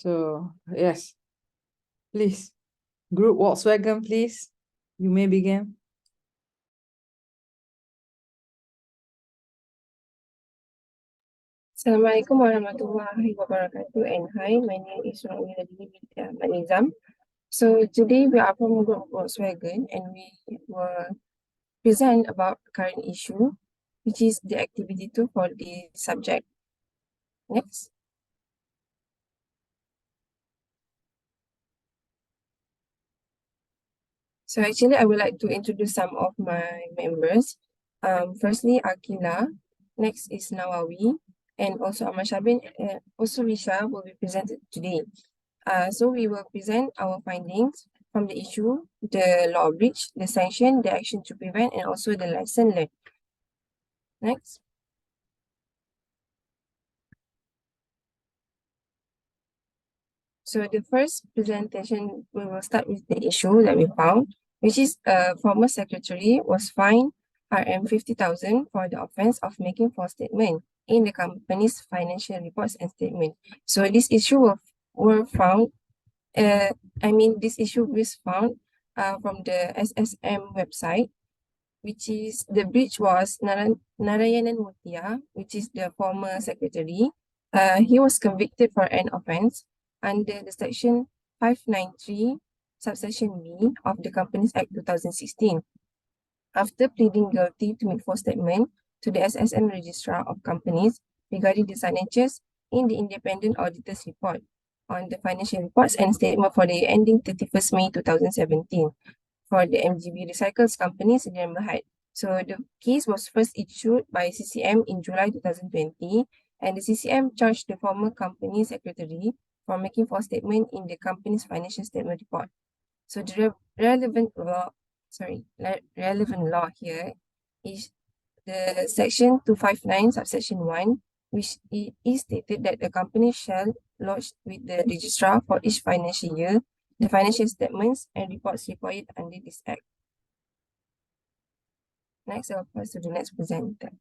So, yes, please. Group Volkswagen, please. You may begin. Assalamualaikum warahmatullahi wabarakatuh, and hi, my name is Nizam. So today we are from Group Volkswagen and we will present about current issue, which is the activity 2 for the subject. Next. So actually I would like to introduce some of my members. Firstly, Akila, next is Nawawi, and also Ahmad Shabin, also Risha will be presented today. So we will present our findings from the issue, the law breach, the sanction, the action to prevent, and also the lesson learned. Next. So the first presentation, we will start with the issue that we found, which is a former secretary was fined RM 50,000 for the offense of making false statement in the company's financial reports and statement. So this issue were found, this issue was found from the SSM website, which is the breach was Narayanan Mutia, which is the former secretary. He was convicted for an offense under the section 593 subsection B of the Companies Act 2016. After pleading guilty to make false statement to the SSM Registrar of Companies regarding the signatures in the Independent Auditor's Report on the financial reports and statement for the year ending 31st May 2017 for the MGB Recycles Company Sdn Bhd. So the case was first issued by CCM in July 2020, and the CCM charged the former company secretary for making false statement in the company's financial statement report. So the relevant law here is the section 259 subsection 1, which is stated that the company shall lodge with the registrar for each financial year the financial statements and reports required under this act. Next, I'll pass to the next presenter.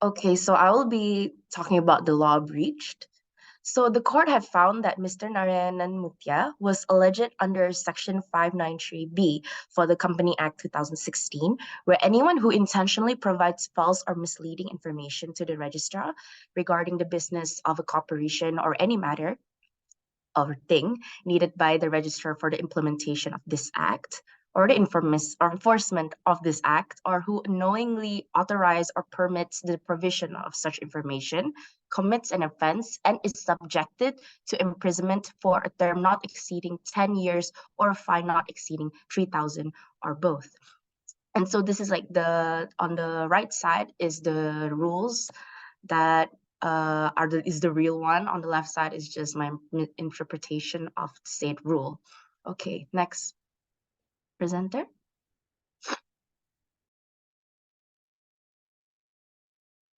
Okay, so I will be talking about the law breached. So the court had found that Mr. Narayanan Mutia was alleged under Section 593B for the Company Act 2016, where anyone who intentionally provides false or misleading information to the registrar regarding the business of a corporation or any matter or thing needed by the registrar for the implementation of this act or the enforcement of this act, or who knowingly authorize or permits the provision of such information, commits an offense and is subjected to imprisonment for a term not exceeding 10 years or a fine not exceeding 3,000 or both. And so this is like on the right side is the rules that is the real one. On the left side is just my interpretation of state rule. Okay, next presenter.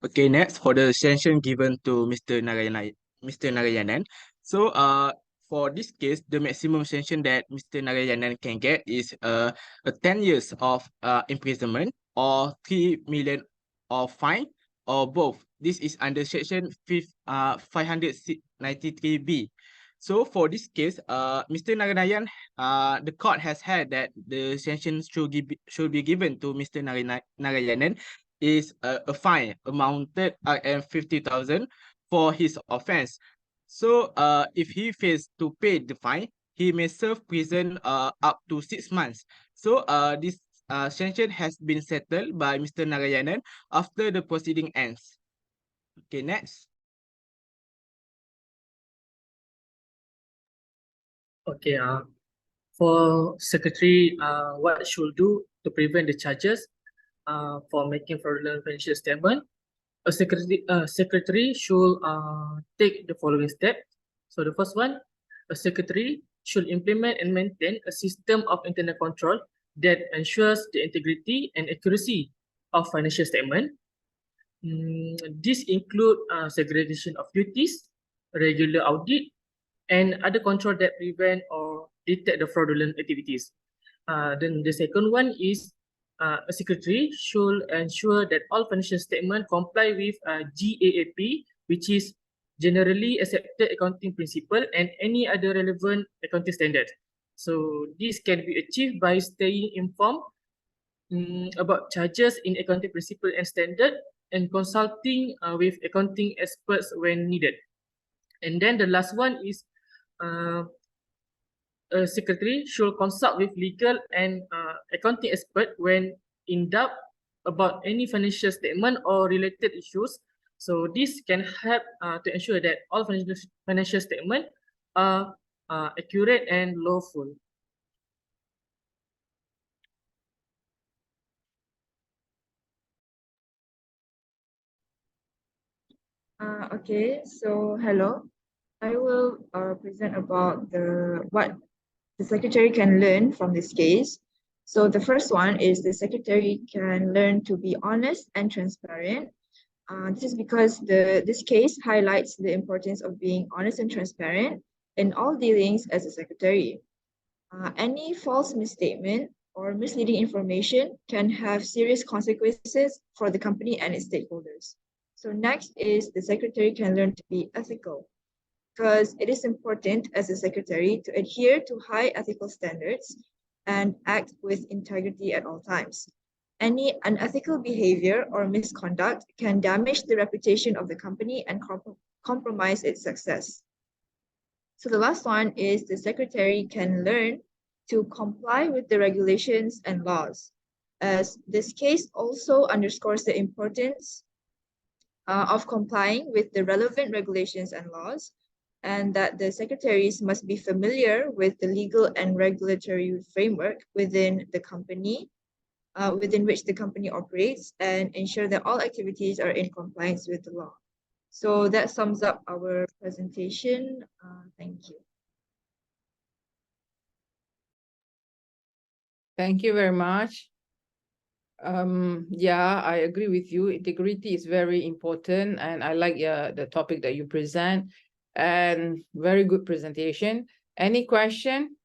Okay, next for the sanction given to Mr. Narayanan. So for this case, the maximum sanction that Mr. Narayanan can get is a 10 years of imprisonment or 3 million of fine or both. This is under section 593B. So for this case, Mr. Narayanan, the court has held that the sanction should be given to Mr. Narayanan is a fine amounted 50,000 for his offense. So if he fails to pay the fine, he may serve prison up to 6 months. So this sanction has been settled by Mr. Narayanan after the proceeding ends. Okay, next. Okay, for secretary, what should do to prevent the charges for making fraudulent financial statement? A secretary should take the following steps. So the first one, a secretary should implement and maintain a system of internal control that ensures the integrity and accuracy of financial statement. This include segregation of duties, regular audit, and other control that prevent or detect the fraudulent activities. Then the second one is a secretary should ensure that all financial statements comply with GAAP, which is generally accepted accounting principle and any other relevant accounting standard. So this can be achieved by staying informed about charges in accounting principle and standard and consulting with accounting experts when needed. And then the last one is a secretary should consult with legal and accounting expert when in doubt about any financial statement or related issues. So this can help to ensure that all financial statements are accurate and lawful. Okay, so hello. I will present about what the secretary can learn from this case. So the first one is the secretary can learn to be honest and transparent. This is because this case highlights the importance of being honest and transparent in all dealings as a secretary. Any false misstatement or misleading information can have serious consequences for the company and its stakeholders. So next is the secretary can learn to be ethical, because it is important as a secretary to adhere to high ethical standards and act with integrity at all times. Any unethical behavior or misconduct can damage the reputation of the company and compromise its success. So the last one is the secretary can learn to comply with the regulations and laws, as this case also underscores the importance of complying with the relevant regulations and laws, and that the secretaries must be familiar with the legal and regulatory framework within the company, within which the company operates, and ensure that all activities are in compliance with the law. So that sums up our presentation. Thank you. Thank you very much. Yeah, I agree with you. Integrity is very important, and I like the topic that you present, and very good presentation. Any question?